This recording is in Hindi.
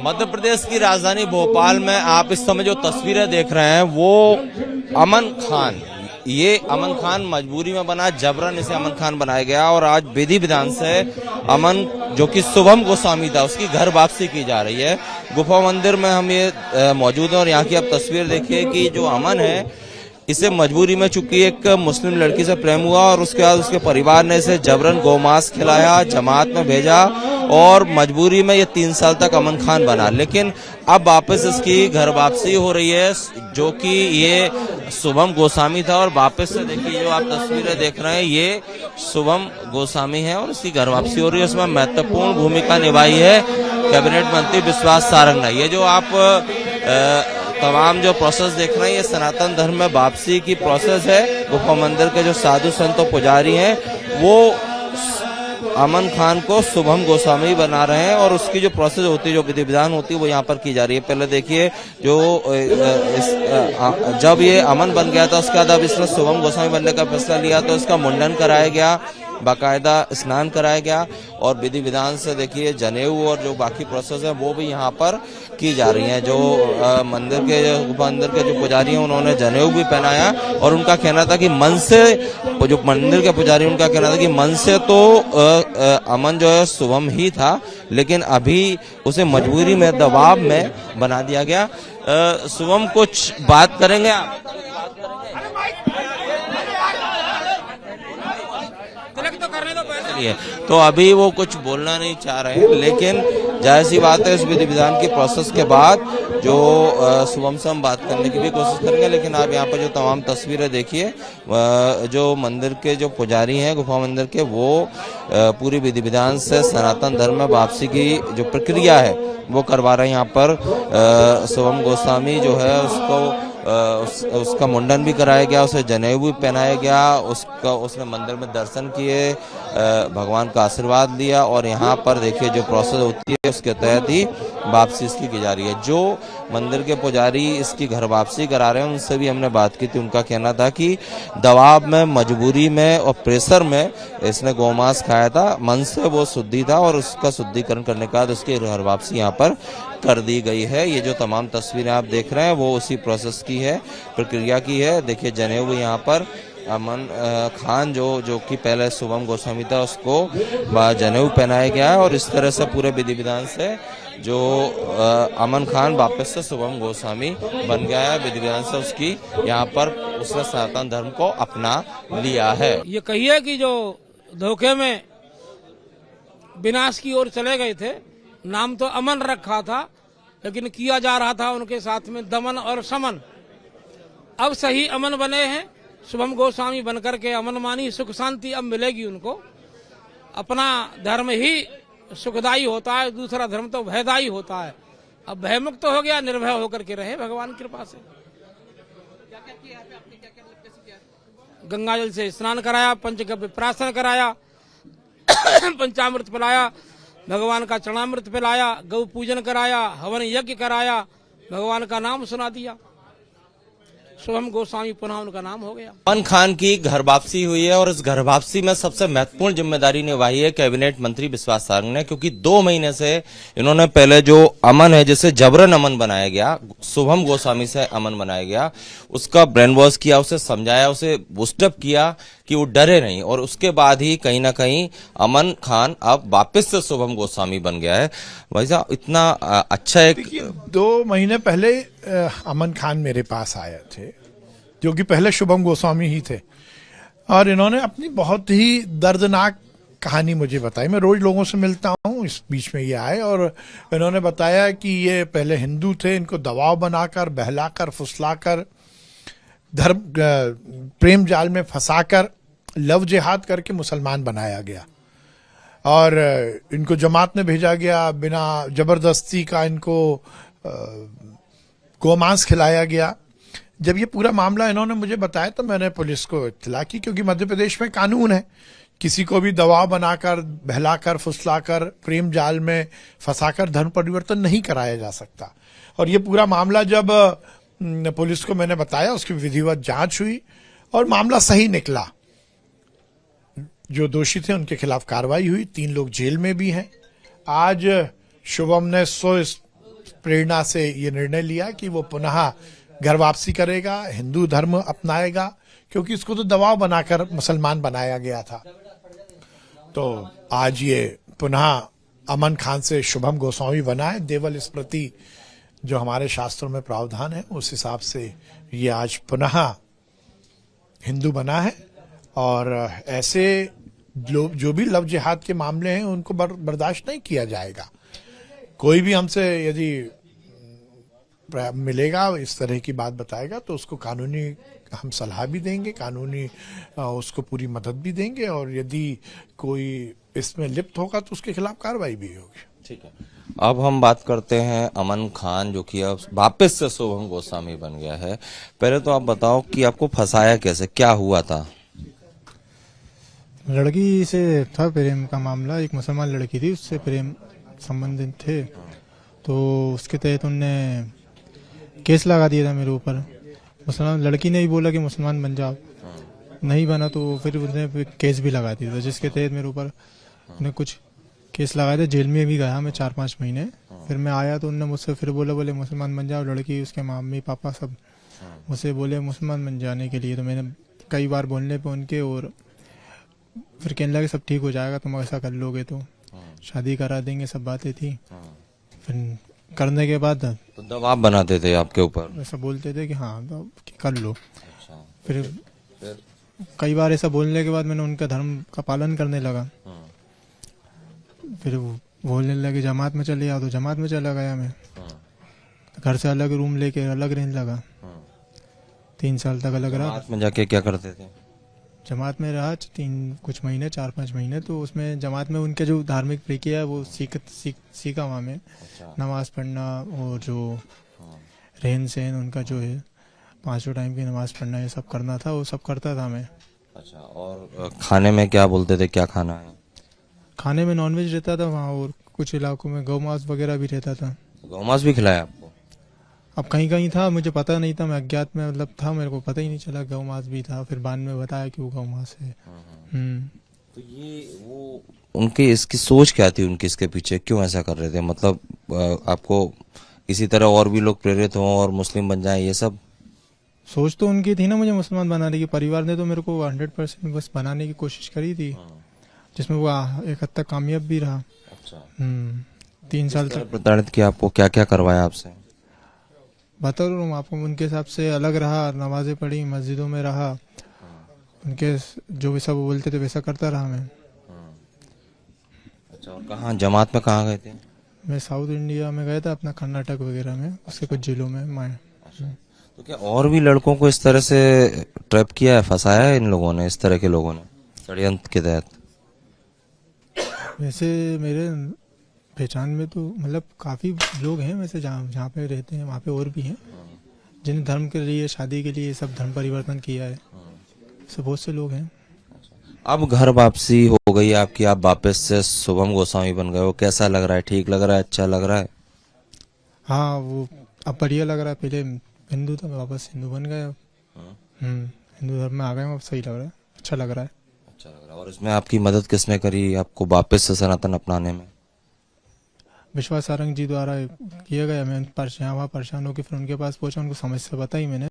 मध्य प्रदेश की राजधानी भोपाल में आप इस समय जो तस्वीरें देख रहे हैं वो अमन खान, ये अमन खान मजबूरी में बना, जबरन इसे अमन खान बनाया गया और आज विधि विधान से अमन जो कि शुभम गोस्वामी था उसकी घर वापसी की जा रही है। गुफा मंदिर में हम ये मौजूद हैं और यहाँ की आप तस्वीर देखिए कि जो अमन है इसे मजबूरी में चूंकि एक मुस्लिम लड़की से प्रेम हुआ और उसके बाद उसके परिवार ने इसे जबरन गोमांस खिलाया, जमात में भेजा और मजबूरी में ये 3 साल तक अमन खान बना। लेकिन अब वापस इसकी घर वापसी हो रही है, जो कि ये शुभम गोस्वामी था और वापस से देखिए जो आप तस्वीरें देख रहे हैं ये शुभम गोस्वामी है और इसकी घर वापसी हो रही है। उसमें महत्वपूर्ण भूमिका निभाई है कैबिनेट मंत्री विश्वास सारंग ने। ये जो आप तमाम जो प्रोसेस देख रहे हैं ये सनातन धर्म में वापसी की प्रोसेस है। गुफा मंदिर के जो साधु संत और पुजारी हैं वो अमन खान को शुभम गोस्वामी बना रहे हैं और उसकी जो प्रोसेस होती है, जो विधि विधान होती है वो यहाँ पर की जा रही है। पहले देखिए जो जब ये अमन बन गया था उसके बाद अब इसने शुभम गोस्वामी बनने का फैसला लिया तो इसका मुंडन कराया गया, बाकायदा स्नान कराया गया और विधि विधान से देखिए जनेऊ और जो बाकी प्रोसेस है वो भी यहाँ पर की जा रही हैं। जो मंदिर के जो पुजारी हैं उन्होंने जनेऊ भी पहनाया और उनका कहना था कि मन से, जो मंदिर के पुजारी उनका कहना था कि मन से तो अमन जो है शुभम ही था, लेकिन अभी उसे मजबूरी में, दबाव में बना दिया गया। शुभम कुछ बात करेंगे आप? तो अभी वो कुछ बोलना नहीं चाह रहे हैं, लेकिन जाहिर सी बात है इस विधि विधान की प्रोसेस के बाद जो शुभम से हम बात करने की भी कोशिश करेंगे। लेकिन आप यहाँ पर जो तमाम तस्वीरें देखिए, जो मंदिर के जो पुजारी हैं गुफा मंदिर के, वो पूरी विधि विधान से सनातन धर्म में वापसी की जो प्रक्रिया है वो करवा रहे हैं। यहाँ पर शुभम गोस्वामी जो है उसका मुंडन भी कराया गया, उसे जनेऊ भी पहनाया गया, उसने मंदिर में दर्शन किए, भगवान का आशीर्वाद लिया और यहाँ पर देखिए जो प्रोसेस होती है उसके तहत ही वापसी इसकी की जा रही है। जो मंदिर के पुजारी इसकी घर वापसी करा रहे हैं उनसे भी हमने बात की थी। उनका कहना था कि दबाव में, मजबूरी में और प्रेशर में इसने गोमांस खाया था, मन से वो शुद्धि था और उसका शुद्धिकरण करने के बाद उसकी घर वापसी यहाँ पर कर दी गई है। ये जो तमाम तस्वीरें आप देख रहे हैं वो उसी प्रोसेस की है, प्रक्रिया की है। देखिए जनेऊ यहाँ पर अमन खान जो कि पहले शुभम गोस्वामी था उसको जनेऊ पहनाया गया है और इस तरह से पूरे विधि विधान से जो अमन खान वापस से शुभम गोस्वामी बन गया है। विधि विधान से उसकी यहाँ पर उसने सनातन धर्म को अपना लिया है। ये कहिए कि जो धोखे में विनाश की ओर चले गए थे, नाम तो अमन रखा था लेकिन किया जा रहा था उनके साथ में दमन और समन। अब सही अमन बने हैं, शुभम गोस्वामी बनकर के अमन मानी, सुख शांति अब मिलेगी उनको। अपना धर्म ही सुखदायी होता है, दूसरा धर्म तो भयदायी होता है। अब भयमुक्त हो गया, निर्भय होकर के रहे भगवान की कृपा से। गंगा जल से स्नान कराया, पंचगव्य प्राशन कराया, पंचामृत पिलाया, भगवान का चरणामृत पिलाया, गौ पूजन कराया, हवन यज्ञ कराया, भगवान का नाम सुना दिया। शुभम गोस्वामी पुनः उनका नाम हो गया। अमन खान की घर वापसी हुई है और इस घर वापसी में सबसे महत्वपूर्ण जिम्मेदारी निभाई है कैबिनेट मंत्री विश्वास सारंग ने, क्योंकि 2 महीने से इन्होंने पहले जो अमन है, जिसे जबरन अमन बनाया गया, शुभम गोस्वामी से अमन बनाया गया, उसका ब्रेन वॉश किया, उसे समझाया, उसे बूस्टअप किया कि वो डरे नहीं और उसके बाद ही कहीं ना कहीं अमन खान अब वापस से शुभम गोस्वामी बन गया है। भाई साहब इतना अच्छा एक 2 महीने पहले अमन खान मेरे पास आए थे, जो कि पहले शुभम गोस्वामी ही थे और इन्होंने अपनी बहुत ही दर्दनाक कहानी मुझे बताई। मैं रोज लोगों से मिलता हूँ, इस बीच में ये आए और इन्होंने बताया कि ये पहले हिंदू थे, इनको दबाव बनाकर, बहलाकर, फुसलाकर, धर्म प्रेम जाल में फंसाकर, लव जिहाद करके मुसलमान बनाया गया और इनको जमात में भेजा गया, बिना जबरदस्ती का इनको गोमांस खिलाया गया। जब ये पूरा मामला इन्होंने मुझे बताया तो मैंने पुलिस को इत्तला की, क्योंकि मध्य प्रदेश में कानून है, किसी को भी दबाव बनाकर, बहलाकर, फुसलाकर, प्रेम जाल में फंसाकर धर्म परिवर्तन नहीं कराया जा सकता। और ये पूरा मामला जब पुलिस को मैंने बताया, उसकी विधिवत जांच हुई और मामला सही निकला। जो दोषी थे उनके खिलाफ कार्रवाई हुई, 3 लोग जेल में भी हैं। आज शुभम ने प्रेरणा से ये निर्णय लिया कि वो पुनः घर वापसी करेगा, हिंदू धर्म अपनाएगा, क्योंकि इसको तो दबाव बनाकर मुसलमान बनाया गया था। तो आज ये पुनः अमन खान से शुभम गोस्वामी बना है। देवल स्मृति जो हमारे शास्त्रों में प्रावधान है उस हिसाब से ये आज पुनः हिंदू बना है। और ऐसे जो भी लव जिहाद के मामले हैं उनको बर्दाश्त नहीं किया जाएगा। कोई भी हमसे यदि मिलेगा, इस तरह की बात बताएगा, तो उसको कानूनी हम सलाह भी देंगे, कानूनी उसको पूरी मदद भी देंगे, और यदि कोई इसमें लिप्त होगा तो उसके खिलाफ कार्रवाई भी होगी। ठीक है, अब हम बात करते हैं अमन खान, जो कि अब वापस से शुभम गोस्वामी बन गया है। पहले तो आप बताओ कि आपको फंसाया कैसे, क्या हुआ था? लड़की से था प्रेम का मामला, एक मुसलमान लड़की थी, उससे प्रेम संबंधित थे। तो उसके तहत उनने केस लगा दिया था मेरे ऊपर। मुसलमान लड़की ने ही बोला कि मुसलमान बन जाओ, नहीं बना तो फिर उसने केस भी लगा दिया था, जिसके तहत मेरे ऊपर उन्हें कुछ केस लगाए थे। जेल में भी गया मैं 4-5 महीने। फिर मैं आया तो उनने मुझसे फिर बोले मुसलमान बन जाओ। लड़की, उसके मम्मी पापा सब मुझसे बोले मुसलमान बन जाने के लिए। तो मैंने कई बार बोलने पे उनके, और फिर कहने लगे सब ठीक हो जाएगा, तुम ऐसा कर लोगे तो शादी करा देंगे, सब बातें थी। फिर करने के बाद तो दबाव बनाते थे आपके ऊपर? ऐसा बोलते थे कि हाँ तो कर लो। फिर कई बार ऐसा बोलने के बाद मैंने उनका धर्म का पालन करने लगा। फिर वो बोलने लगे जमात में चले आओ, तो जमात में चला गया मैं। घर से अलग रूम लेके अलग रहने लगा। 3 साल तक अलग रहा। जमात में जाके क्या करते थे? जमात में रहा कुछ महीने, 4-5 महीने। तो उसमें जमात में उनके जो धार्मिक प्रक्रिया है वो सीखा वहाँ में। नमाज पढ़ना और जो रहन सहन उनका जो है, 5 टाइम की नमाज पढ़ना, ये सब करना था, वो सब करता था मैं। अच्छा, और खाने में क्या बोलते थे, क्या खाना है? खाने में नॉनवेज रहता था वहाँ, और कुछ इलाकों में गौ मांस वगैरह भी रहता था। गौ मांस भी खिलाया आपको? अब कहीं कहीं था, मुझे पता नहीं था, मैं अज्ञात में मतलब था, मेरे को पता ही नहीं चला गौ मांस भी था। फिर बाद में बताया कि वो गौ मांस है। तो ये वो उनकी इसकी सोच क्या थी, उनकी इसके पीछे क्यों ऐसा कर रहे थे? मतलब आपको इसी तरह और भी लोग प्रेरित हों और मुस्लिम बन जाएं, ये सब सोच तो उनकी थी ना, मुझे मुसलमान बनाने की। परिवार ने तो मेरे को 100% बस बनाने की कोशिश करी थी, जिसमें वो एक हद तक कामयाब भी रहा। अच्छा। 3 साल तक प्रताड़ित किया आपको, क्या क्या करवाया आपसे? बता रहा हूँ आपको, उनके हिसाब से अलग रहा, नमाजें पढ़ी, मस्जिदों में रहा, उनके जो वैसा वो बोलते थे वैसा करता रहा मैं। अच्छा, और कहाँ जमात में कहाँ गए थे? मैं साउथ इंडिया में गया था, अपना कर्नाटक वगैरह में, उसके कुछ जिलों में मैं। तो क्या और भी लड़कों को इस तरह से ट्रैप किया है, फंसाया है इन लोगों ने, इस तरह के लोगों ने षड्यंत्र के तहत? वैसे मेरे पहचान में तो मतलब काफ़ी लोग हैं वैसे, जहाँ पे रहते हैं वहाँ पे और भी हैं जिन्हें धर्म के लिए, शादी के लिए सब धर्म परिवर्तन किया है। ऐसे बहुत से लोग हैं। अब घर वापसी हो गई आपकी, आप वापस से शुभम गोस्वामी बन गए हो, कैसा लग रहा है? ठीक लग रहा है, अच्छा लग रहा है? हाँ, वो अब बढ़िया लग रहा है। पहले हिंदू था, वापस हिंदू बन गया। हिंदू धर्म में आ गए, अब सही लग रहा है, अच्छा लग रहा है। अच्छा लग रहा है। और इसमें आपकी मदद किसने करी आपको वापस से सनातन अपनाने में? विश्वास सारंग जी द्वारा किया गया। मैं यहाँ वहाँ परेशान होकर फिर उनके पास पहुंचा, उनको समस्या बताई मैंने।